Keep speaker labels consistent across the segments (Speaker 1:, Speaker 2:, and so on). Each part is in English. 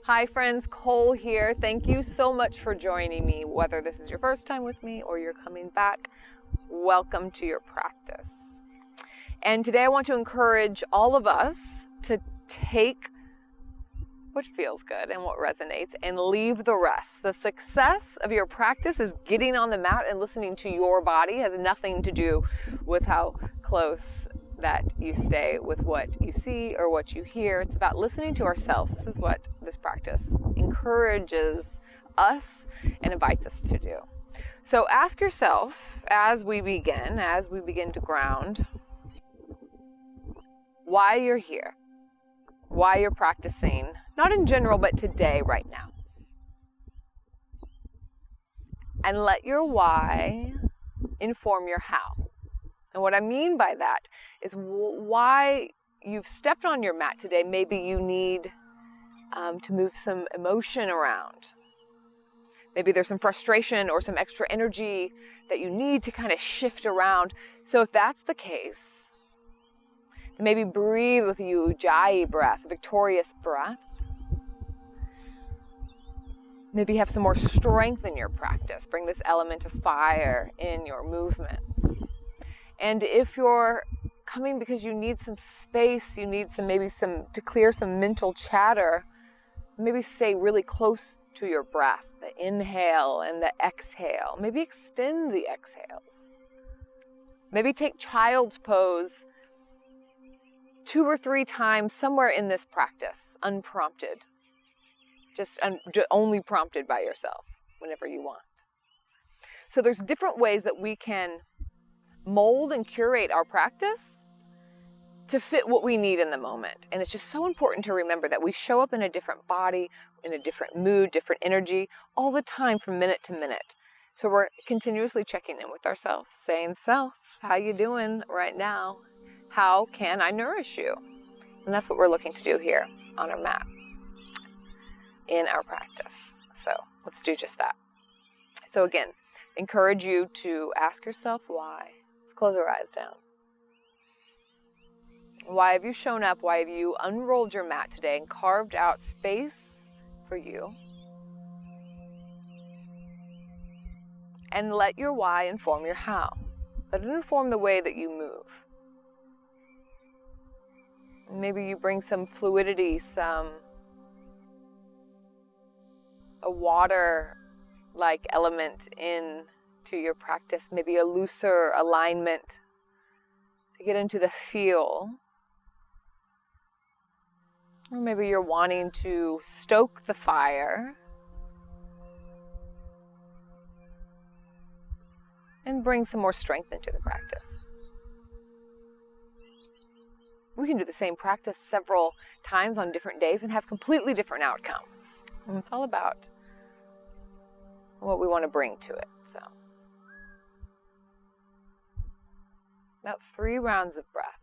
Speaker 1: Hi friends, Cole here. Thank you so much for joining me. Whether this is your first time with me or you're coming back, welcome to your practice. And today I want to encourage all of us to take what feels good and what resonates and leave the rest. The success of your practice is getting on the mat and listening to your body. It has nothing to do with how close that you stay with what you see or what you hear. It's about listening to ourselves. This is what this practice encourages us and invites us to do. So ask yourself as we begin to ground, why you're here, why you're practicing, not in general, but today, right now. And let your why inform your how. And what I mean by that is why you've stepped on your mat today. Maybe you need to move some emotion around. Maybe there's some frustration or some extra energy that you need to kind of shift around. So if that's the case, maybe breathe with Ujjayi breath, victorious breath. Maybe have some more strength in your practice. Bring this element of fire in your movements. And if you're coming because you need some space, you need to clear some mental chatter, maybe stay really close to your breath, the inhale and the exhale. Maybe extend the exhales. Maybe take child's pose 2 or 3 times somewhere in this practice, unprompted. Just only prompted by yourself whenever you want. So there's different ways that we can mold and curate our practice to fit what we need in the moment. And it's just so important to remember that we show up in a different body, in a different mood, different energy, all the time from minute to minute. So we're continuously checking in with ourselves, saying, self, how you doing right now? How can I nourish you? And that's what we're looking to do here on our mat in our practice. So let's do just that. So again, encourage you to ask yourself why. Let's close our eyes down. Why have you shown up? Why have you unrolled your mat today and carved out space for you? And let your why inform your how. Let it inform the way that you move. Maybe you bring some fluidity, a water-like element in to your practice, maybe a looser alignment to get into the feel. Or maybe you're wanting to stoke the fire and bring some more strength into the practice. We can do the same practice several times on different days and have completely different outcomes. And it's all about what we want to bring to it. So, about 3 rounds of breath.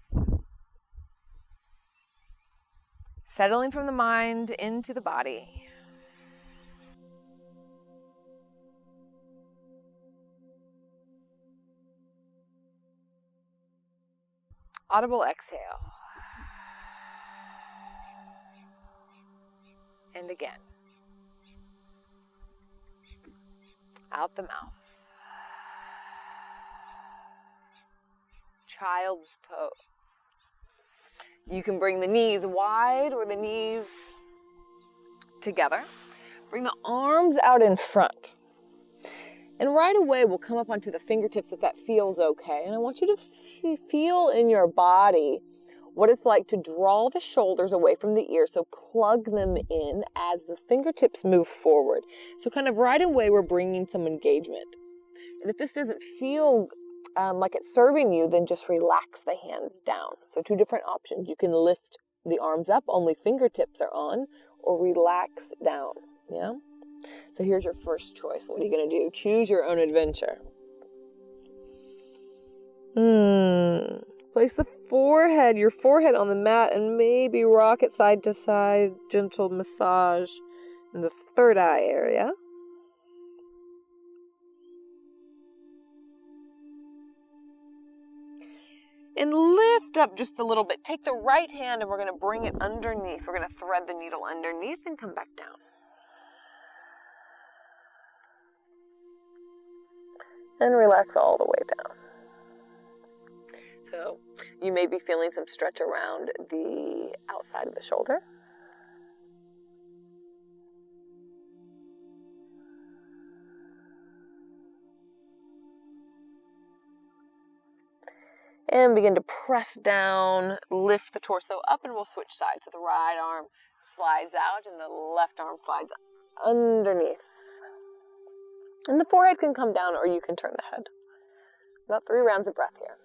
Speaker 1: Settling from the mind into the body. Audible exhale. And again. Out the mouth. Child's pose. You can bring the knees wide or the knees together. Bring the arms out in front. And right away we'll come up onto the fingertips if that feels okay. And I want you to feel in your body what it's like to draw the shoulders away from the ears. So plug them in as the fingertips move forward. So kind of right away we're bringing some engagement. And if this doesn't feel like it's serving you, then just relax the hands down. So 2 different options. You can lift the arms up, only fingertips are on, or relax down. Yeah? So here's your first choice. What are you going to do? Choose your own adventure. Place your forehead on the mat and maybe rock it side to side, gentle massage in the third eye area. And lift up just a little bit. Take the right hand and we're going to bring it underneath. We're going to thread the needle underneath and come back down. And relax all the way down. So you may be feeling some stretch around the outside of the shoulder. And begin to press down, lift the torso up, and we'll switch sides. So the right arm slides out and the left arm slides underneath. And the forehead can come down or you can turn the head. About 3 rounds of breath here.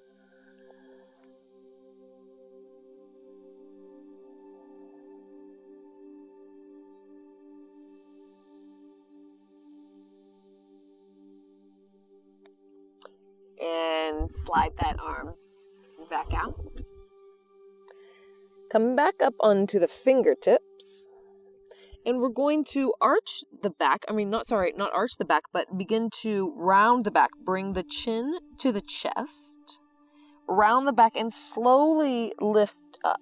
Speaker 1: And slide that arm back out. Come back up onto the fingertips. And we're going to arch the back. Not arch the back, but begin to round the back. Bring the chin to the chest. Round the back and slowly lift up.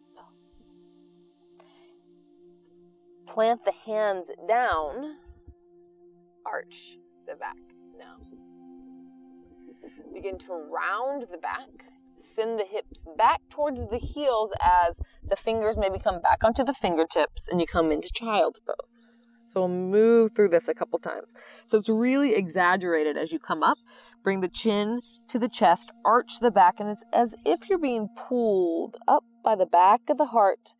Speaker 1: Plant the hands down. Arch the back now. Begin to round the back. Send the hips back towards the heels as the fingers maybe come back onto the fingertips and you come into child's pose. So we'll move through this a couple times. So it's really exaggerated as you come up. Bring the chin to the chest, arch the back, and it's as if you're being pulled up by the back of the heart.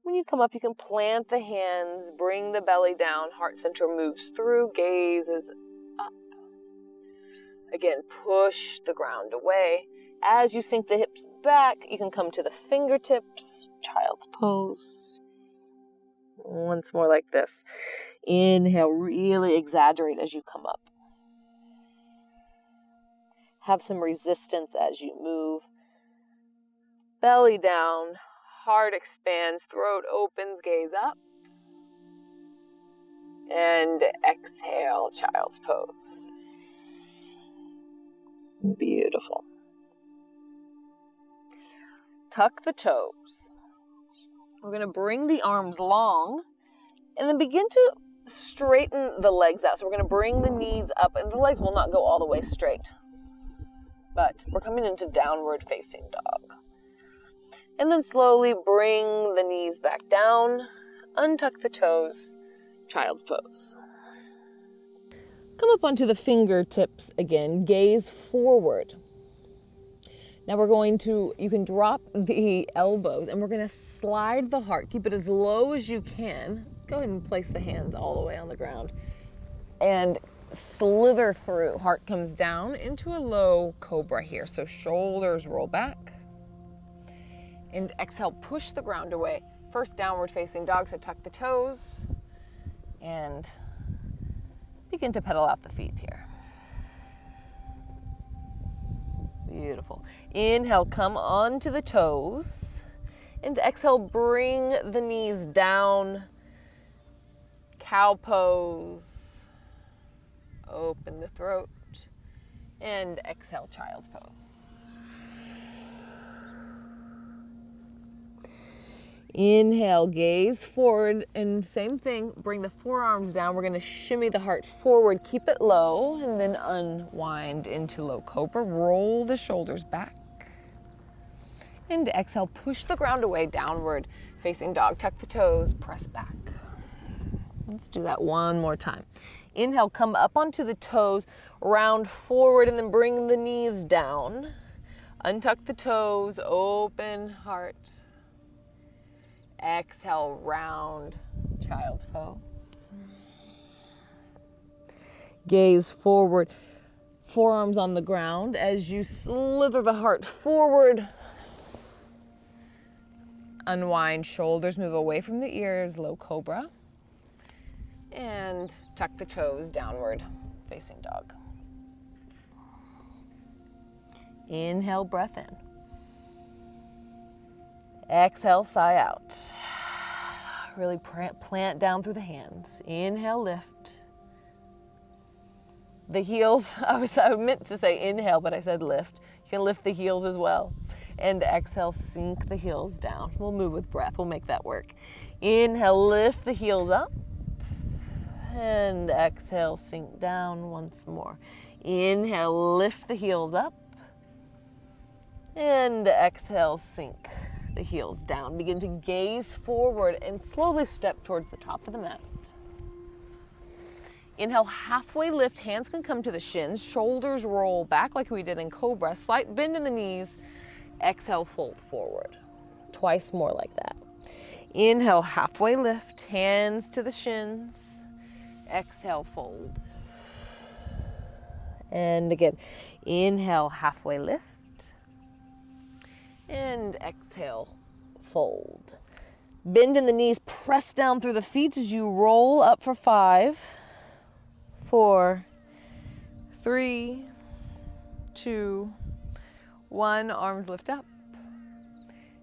Speaker 1: When you come up, you can plant the hands, bring the belly down, heart center moves through, gaze is up. Again, push the ground away. As you sink the hips back, you can come to the fingertips, child's pose. Once more like this. Inhale, really exaggerate as you come up. Have some resistance as you move. Belly down, heart expands, throat opens, gaze up. And exhale, child's pose. Beautiful. Tuck the toes. We're going to bring the arms long and then begin to straighten the legs out. So we're going to bring the knees up and the legs will not go all the way straight. But we're coming into downward facing dog. And then slowly bring the knees back down, untuck the toes, child's pose. Come up onto the fingertips again, gaze forward. Now you can drop the elbows and we're going to slide the heart. Keep it as low as you can. Go ahead and place the hands all the way on the ground. And slither through. Heart comes down into a low cobra here. So shoulders roll back. And exhale, push the ground away. First downward facing dog, so tuck the toes. And begin to pedal out the feet here. Beautiful. Inhale, come onto the toes. And exhale, bring the knees down. Cow pose. Open the throat. And exhale, child's pose. Inhale, gaze forward, and same thing, bring the forearms down. We're going to shimmy the heart forward, keep it low, and then unwind into low cobra. Roll the shoulders back. And exhale, push the ground away, downward facing dog. Tuck the toes, press back. Let's do that one more time. Inhale, come up onto the toes, round forward, and then bring the knees down. Untuck the toes, open heart. Exhale, round child's pose. Gaze forward, forearms on the ground as you slither the heart forward. Unwind, shoulders move away from the ears, low cobra. And tuck the toes, downward facing dog. Inhale, breath in. Exhale, sigh out. Really plant down through the hands. Inhale, lift. The heels, I meant to say inhale, but I said lift. You can lift the heels as well. And exhale, sink the heels down. We'll move with breath. We'll make that work. Inhale, lift the heels up. And exhale, sink down once more. Inhale, lift the heels up. And exhale, sink the heels down. Begin to gaze forward and slowly step towards the top of the mat. Inhale, halfway lift. Hands can come to the shins. Shoulders roll back like we did in Cobra. Slight bend in the knees. Exhale, fold forward. Twice more like that. Inhale, halfway lift. Hands to the shins. Exhale, fold. And again, inhale, halfway lift. And exhale, fold. Bend in the knees, press down through the feet as you roll up for 5, 4, 3, 2, 1. Arms lift up.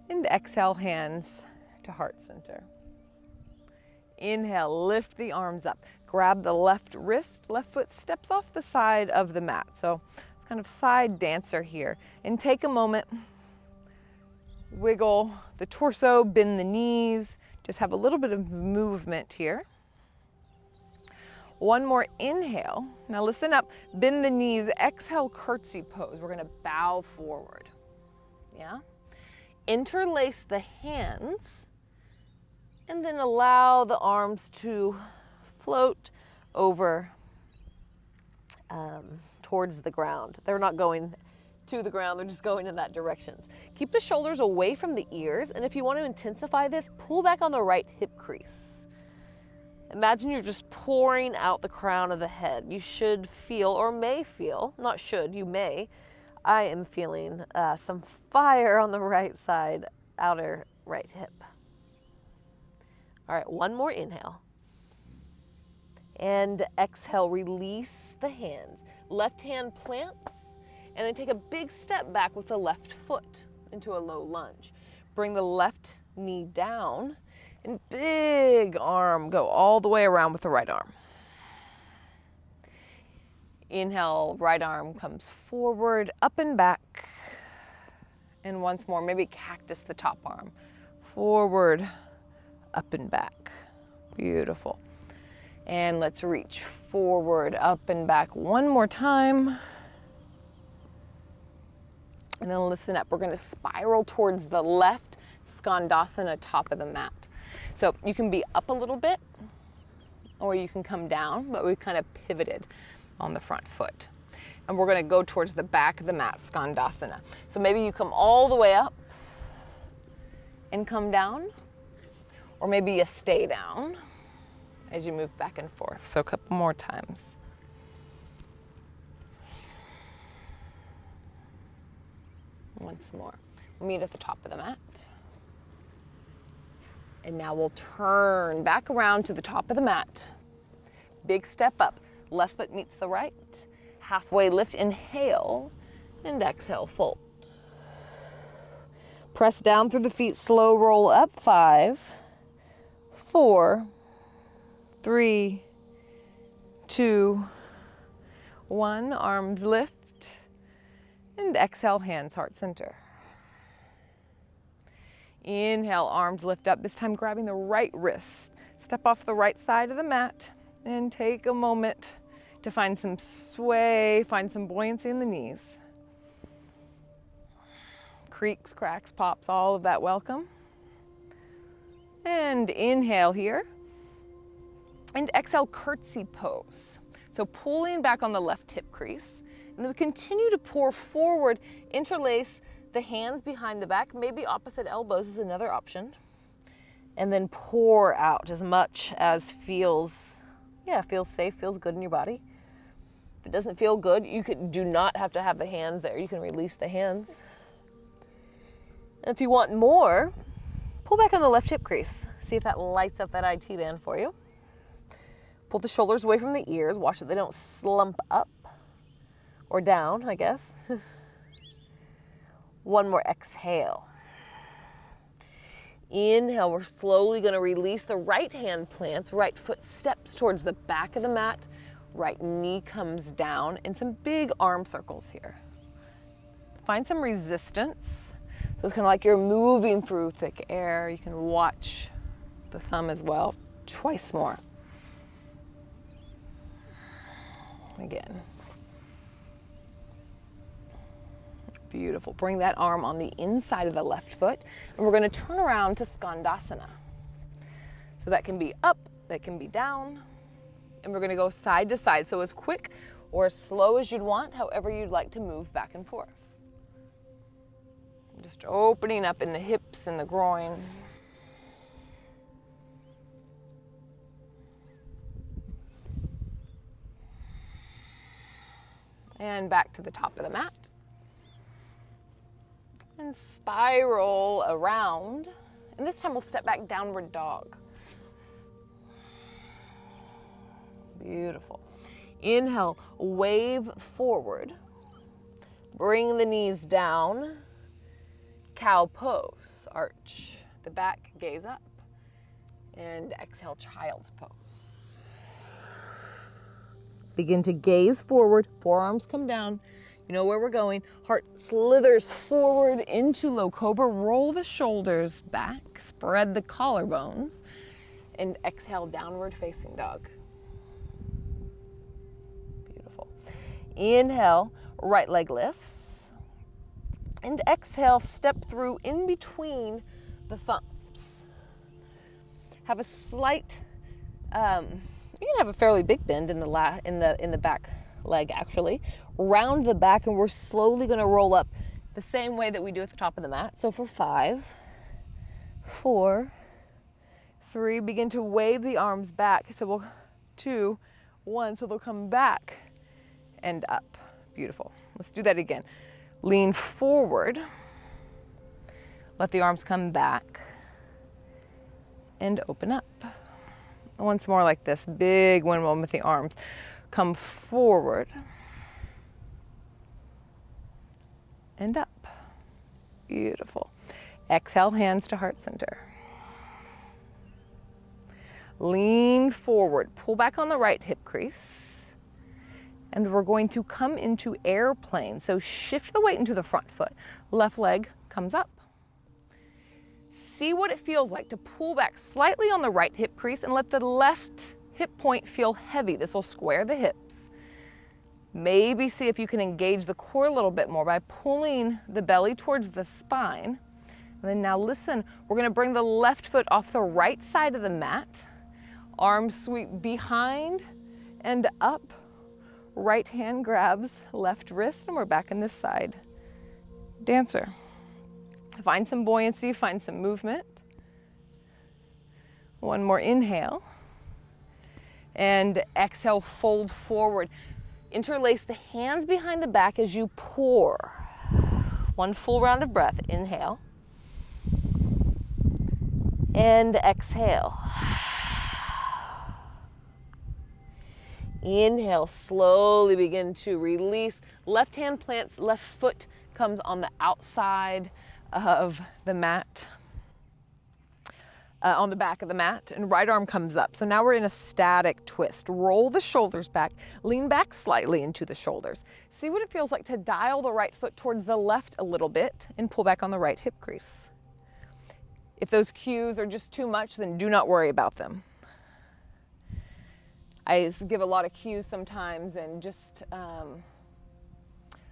Speaker 1: And exhale, hands to heart center. Inhale, lift the arms up. Grab the left wrist, left foot steps off the side of the mat. So it's kind of side dancer here. And take a moment. Wiggle the torso, bend the knees, just have a little bit of movement here. One more inhale. Now listen up, bend the knees, exhale, curtsy pose. We're gonna bow forward, yeah? Interlace the hands and then allow the arms to float over towards the ground. They're not going to the ground, they're just going in that direction. Keep the shoulders away from the ears, and if you want to intensify this, pull back on the right hip crease. Imagine you're just pouring out the crown of the head. You should feel, or may feel, not should, you may, I am feeling some fire on the right side, outer right hip. All right, one more inhale. And exhale, release the hands. Left hand plants, and then take a big step back with the left foot into a low lunge. Bring the left knee down and big arm, go all the way around with the right arm. Inhale, right arm comes forward, up and back. And once more, maybe cactus the top arm. Forward, up and back. Beautiful. And let's reach forward, up and back one more time. And then listen up, we're gonna spiral towards the left, Skandasana, top of the mat. So you can be up a little bit, or you can come down, but we kind of pivoted on the front foot. And we're gonna go towards the back of the mat, Skandasana. So maybe you come all the way up and come down, or maybe you stay down as you move back and forth. So a couple more times. Once more. We'll meet at the top of the mat. And now we'll turn back around to the top of the mat. Big step up. Left foot meets the right. Halfway lift, inhale, and exhale, fold. Press down through the feet, slow roll up. 5, 4, 3, 2, 1. Arms lift. And exhale, hands heart center. Inhale, arms lift up, this time grabbing the right wrist. Step off the right side of the mat and take a moment to find some sway, find some buoyancy in the knees. Creaks, cracks, pops, all of that welcome. And inhale here. And exhale, curtsy pose. So pulling back on the left hip crease. And then we continue to pour forward, interlace the hands behind the back, maybe opposite elbows is another option. And then pour out as much as feels safe, feels good in your body. If it doesn't feel good, you do not have to have the hands there. You can release the hands. And if you want more, pull back on the left hip crease. See if that lights up that IT band for you. Pull the shoulders away from the ears. Watch that they don't slump up. Or down, I guess. One more exhale. Inhale, we're slowly gonna release the right hand plants, right foot steps towards the back of the mat, right knee comes down, and some big arm circles here. Find some resistance. So it's kind of like you're moving through thick air. You can watch the thumb as well. Twice more. Again. Beautiful. Bring that arm on the inside of the left foot, and we're going to turn around to Skandasana. So that can be up, that can be down, and we're going to go side to side. So as quick or as slow as you'd want, however you'd like to move back and forth. Just opening up in the hips and the groin. And back to the top of the mat. And spiral around. And this time we'll step back, downward dog. Beautiful. Inhale, wave forward. Bring the knees down. Cow pose. Arch the back, gaze up. And exhale, child's pose. Begin to gaze forward, forearms come down. You know where we're going. Heart slithers forward into low cobra. Roll the shoulders back, spread the collarbones, and exhale, downward facing dog. Beautiful. Inhale, right leg lifts. And exhale, step through in between the thumbs. Have a slight, you can have a fairly big bend in the back leg actually. Round the back, and we're slowly going to roll up the same way that we do at the top of the mat. So for 5, 4, 3, begin to wave the arms back. So we'll 2, 1, so they'll come back and up. Beautiful. Let's do that again. Lean forward. Let the arms come back and open up. Once more like this, big windmill with the arms. Come forward and up. Beautiful. Exhale, hands to heart center. Lean forward, pull back on the right hip crease. And we're going to come into airplane. So shift the weight into the front foot. Left leg comes up. See what it feels like to pull back slightly on the right hip crease and let the left hip point feel heavy. This will square the hips. Maybe see if you can engage the core a little bit more by pulling the belly towards the spine. And then now listen, we're going to bring the left foot off the right side of the mat. Arms sweep behind and up. Right hand grabs left wrist, and we're back in this side dancer. Find some buoyancy, find some movement. One more inhale. And exhale, fold forward. Interlace the hands behind the back as you pour. One full round of breath. Inhale. And exhale. Inhale, slowly begin to release. Left hand plants, left foot comes on the outside of the mat. On the back of the mat, and right arm comes up. So now we're in a static twist. Roll the shoulders back, lean back slightly into the shoulders. See what it feels like to dial the right foot towards the left a little bit and pull back on the right hip crease. If those cues are just too much, then do not worry about them. I give a lot of cues sometimes and just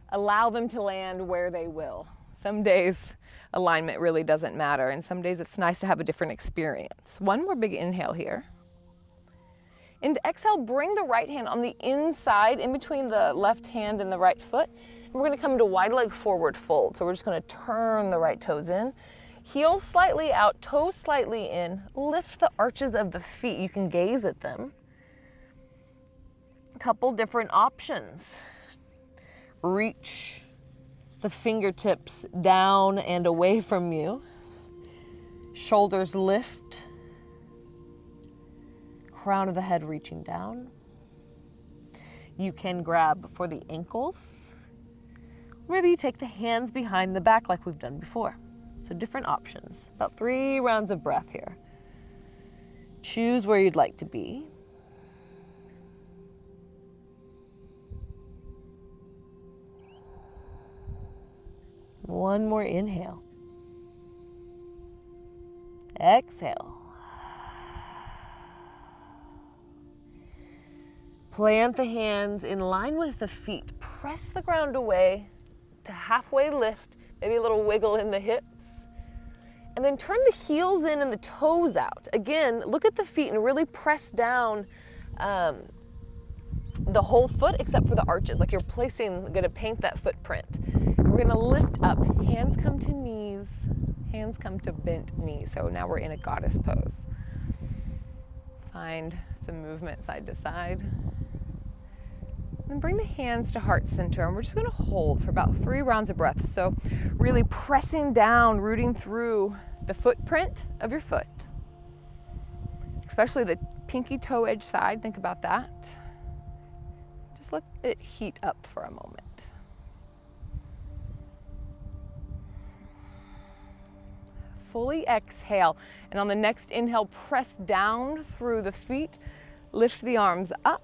Speaker 1: allow them to land where they will. Some days alignment really doesn't matter, and some days it's nice to have a different experience. One more big inhale here. And exhale, bring the right hand on the inside in between the left hand and the right foot. And we're gonna come into wide leg forward fold. So we're just gonna turn the right toes in, heels slightly out, toes slightly in, lift the arches of the feet. You can gaze at them. A couple different options. Reach the fingertips down and away from you. Shoulders lift. Crown of the head reaching down. You can grab for the ankles. Maybe you take the hands behind the back like we've done before. So different options. About 3 rounds of breath here. Choose where you'd like to be. One more inhale.
Speaker 2: Exhale. Plant the hands in line with the feet. Press the ground away to halfway lift, maybe a little wiggle in the hips. And then turn the heels in and the toes out. Again, look at the feet and really press down the whole foot except for the arches, like you're gonna paint that footprint. And we're gonna lift up, hands come to knees, hands come to bent knees. So now we're in a goddess pose. Find some movement side to side. And bring the hands to heart center, and we're just gonna hold for about 3 rounds of breath. So really pressing down, rooting through the footprint of your foot, especially the pinky toe edge side. Think about that. Just let it heat up for a moment. Fully exhale, and on the next inhale, press down through the feet, lift the arms up.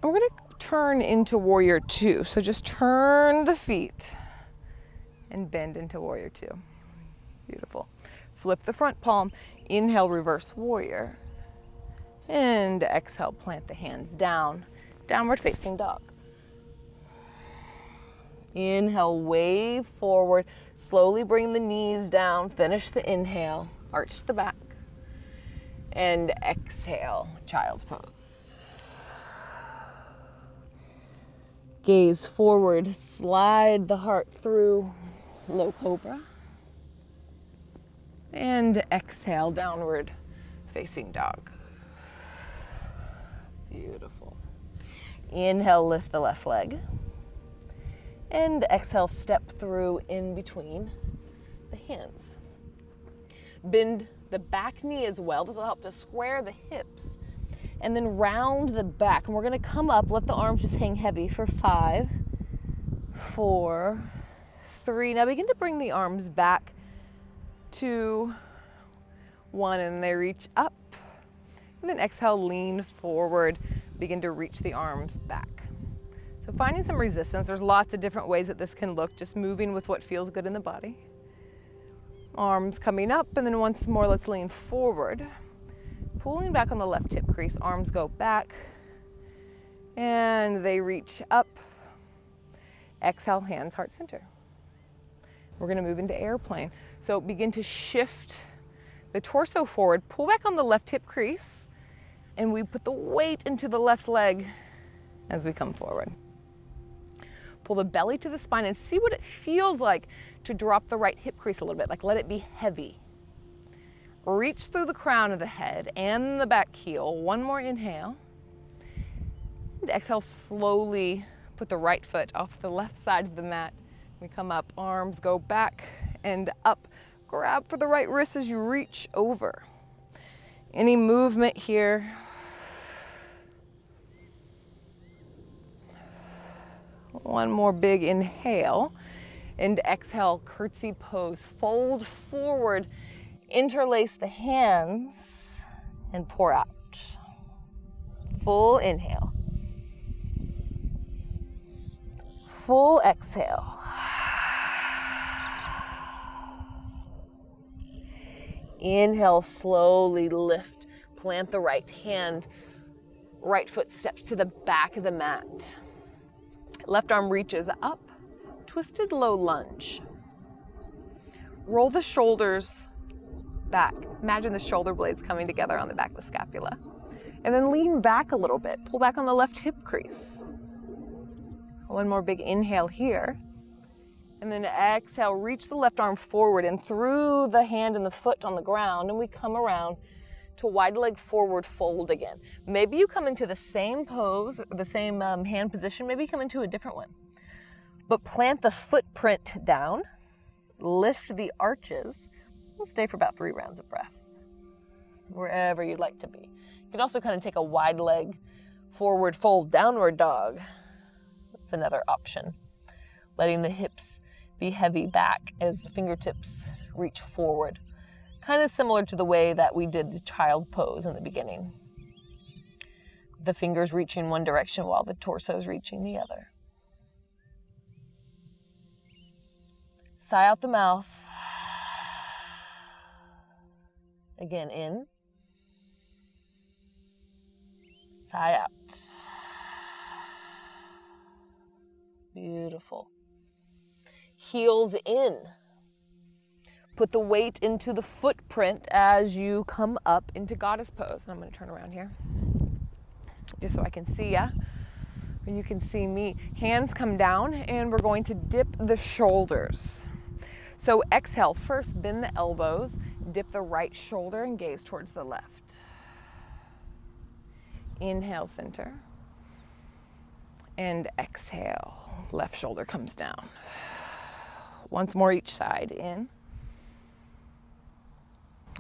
Speaker 2: And we're gonna turn into warrior 2. So just turn the feet and bend into warrior 2. Beautiful. Flip the front palm, inhale, reverse warrior. And exhale, plant the hands down, downward facing dog. Inhale, wave forward, slowly bring the knees down, finish the inhale, arch the back. And exhale, child's pose. Gaze forward, slide the heart through, low cobra. And exhale, downward facing dog. Beautiful. Inhale, lift the left leg. And exhale, step through in between the hands. Bend the back knee as well. This will help to square the hips. And then round the back. And we're gonna come up, let the arms just hang heavy for 5, 4, 3. Now begin to bring the arms back, 2, 1, and they reach up. And then exhale, lean forward, begin to reach the arms back. So finding some resistance. There's lots of different ways that this can look, just moving with what feels good in the body. Arms coming up, and then once more, let's lean forward. Pulling back on the left hip crease, arms go back, and they reach up. Exhale, hands heart center. We're gonna move into airplane. So begin to shift the torso forward, pull back on the left hip crease, and we put the weight into the left leg as we come forward. Pull the belly to the spine and see what it feels like to drop the right hip crease a little bit, like let it be heavy. Reach through the crown of the head and the back heel. One more inhale. And exhale, slowly put the right foot off the left side of the mat. We come up, arms go back and up. Grab for the right wrist as you reach over. Any movement here. One more big inhale. And exhale, curtsy pose. Fold forward. Interlace the hands and pour out. Full inhale. Full exhale. Inhale, slowly lift. Plant the right hand. Right foot steps to the back of the mat. Left arm reaches up. Twisted low lunge. Roll the shoulders back. Imagine the shoulder blades coming together on the back of the scapula. And then lean back a little bit. Pull back on the left hip crease. One more big inhale here. And then exhale, reach the left arm forward and through the hand and the foot on the ground, and we come around to wide leg forward fold again. Maybe you come into the same pose, the same hand position, maybe you come into a different one. But plant the footprint down, lift the arches. We'll stay for about 3 rounds of breath, wherever you'd like to be. You can also kind of take a wide leg forward fold, downward dog. That's another option. Letting the hips be heavy back as the fingertips reach forward. Kind of similar to the way that we did the child pose in the beginning. The fingers reaching one direction while the torso is reaching the other. Sigh out the mouth. Again, in. Sigh out. Beautiful. Heels in. Put the weight into the footprint as you come up into goddess pose. And I'm going to turn around here just so I can see ya. And you can see me. Hands come down and we're going to dip the shoulders. So exhale first, bend the elbows, dip the right shoulder and gaze towards the left. Inhale, center. And exhale, left shoulder comes down. Once more each side, in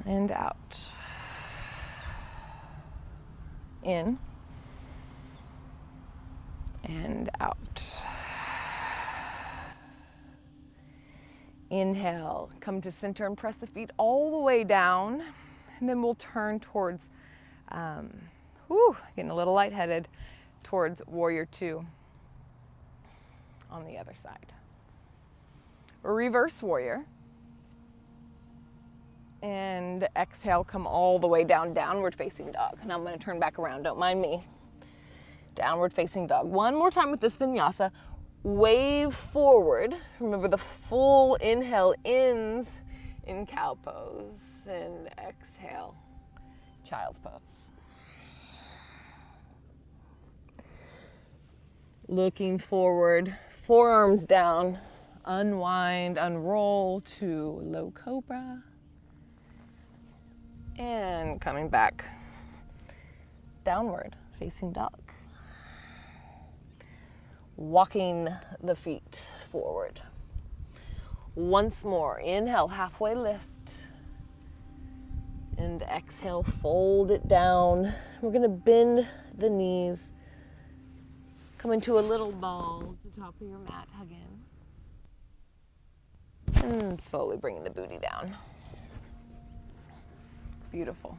Speaker 2: and out. In and out. Inhale, come to center and press the feet all the way down. And then we'll turn towards, getting a little lightheaded, towards warrior two on the other side. Reverse warrior. And exhale, come all the way down, downward facing dog. Now I'm going to turn back around, don't mind me. Downward facing dog. One more time with this vinyasa. Wave forward. Remember the full inhale ends in cow pose. And exhale, child's pose. Looking forward, forearms down. Unwind, unroll to low cobra. And coming back, downward facing dog. Walking the feet forward. Once more, inhale, halfway lift. And exhale, fold it down. We're gonna bend the knees. Come into a little ball at the top of your mat, hug in. And slowly bringing the booty down. Beautiful.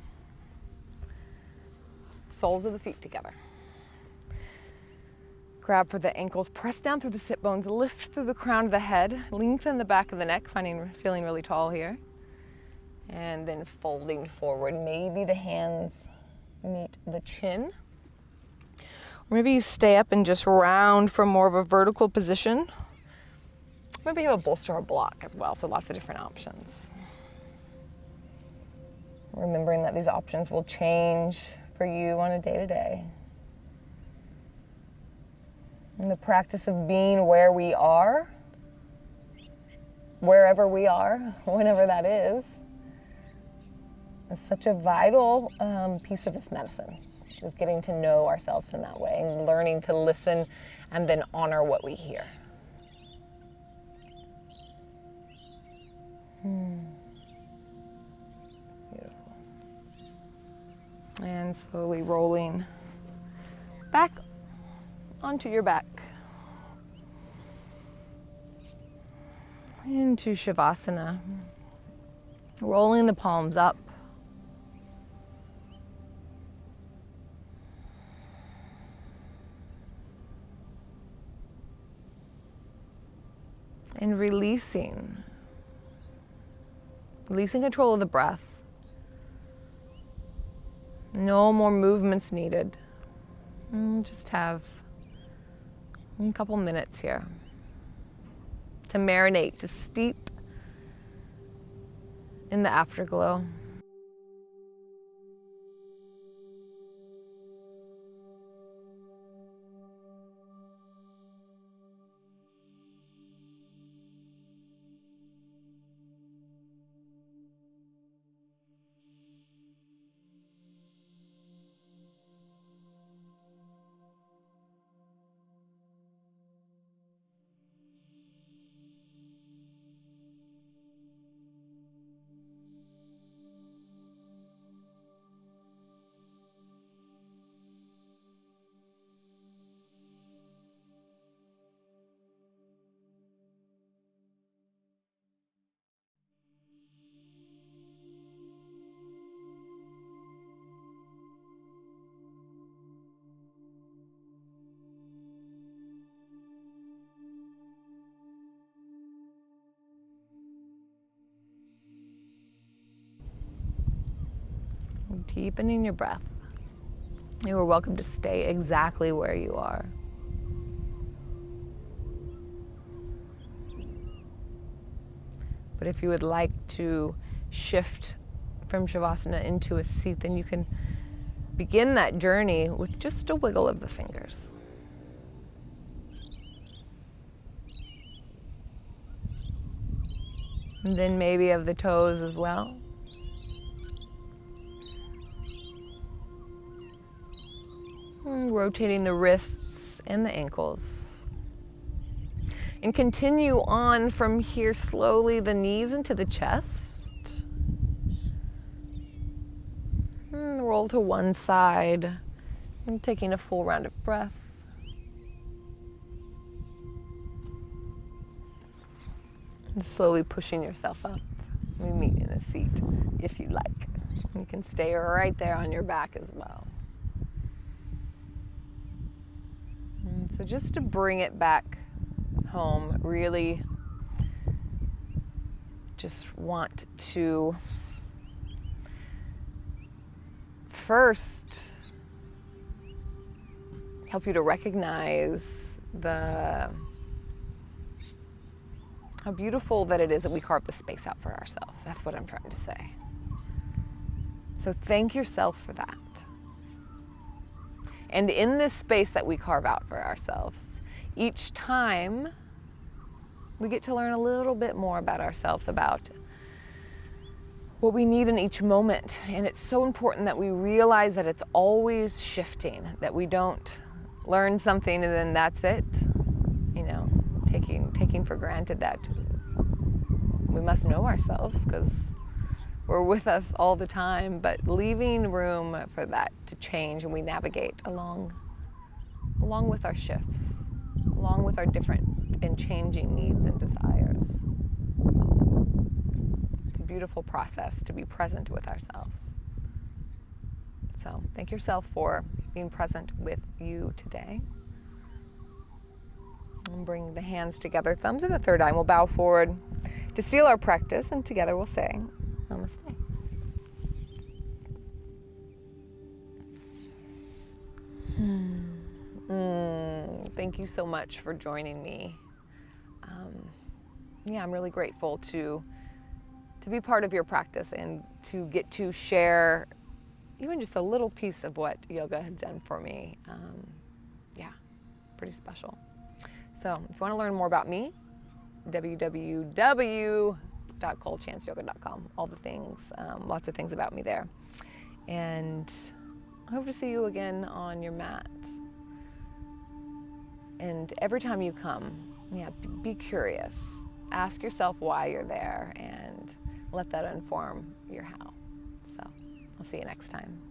Speaker 2: Soles of the feet together. Grab for the ankles, press down through the sit bones, lift through the crown of the head, lengthen the back of the neck, feeling really tall here. And then folding forward. Maybe the hands meet the chin. Or maybe you stay up and just round for more of a vertical position. Maybe you have a bolster or block as well, so lots of different options. Remembering that these options will change for you on a day-to-day. And the practice of being where we are, wherever we are, whenever that is such a vital piece of this medicine, is getting to know ourselves in that way and learning to listen and then honor what we hear. Beautiful. And slowly rolling back onto your back. Into Shavasana. Rolling the palms up. And releasing control of the breath. No more movements needed. Just have a couple minutes here to marinate, to steep in the afterglow. Deepening your breath. You are welcome to stay exactly where you are. But if you would like to shift from Shavasana into a seat, then you can begin that journey with just a wiggle of the fingers. And then maybe of the toes as well. And rotating the wrists and the ankles. And continue on from here slowly, the knees into the chest. And roll to one side. And taking a full round of breath. And slowly pushing yourself up. We meet in a seat if you like. You can stay right there on your back as well. And so just to bring it back home, really just want to first help you to recognize how beautiful that it is that we carve the space out for ourselves. That's what I'm trying to say. So thank yourself for that. And in this space that we carve out for ourselves, each time we get to learn a little bit more about ourselves, about what we need in each moment. And it's so important that we realize that it's always shifting, that we don't learn something and then that's it. You know, taking for granted that we must know ourselves because we're with us all the time, but leaving room for that to change, and we navigate along with our shifts, along with our different and changing needs and desires. It's a beautiful process to be present with ourselves. So thank yourself for being present with you today. And bring the hands together, thumbs in the third eye. We'll bow forward to seal our practice, and together we'll say Namaste. Thank you so much for joining me. I'm really grateful to be part of your practice and to get to share even just a little piece of what yoga has done for me. Pretty special. So if you want to learn more about me, www.colechanceyoga.com. All the things, lots of things about me there. And I hope to see you again on your mat. And every time you come, be curious. Ask yourself why you're there and let that inform your how. So I'll see you next time.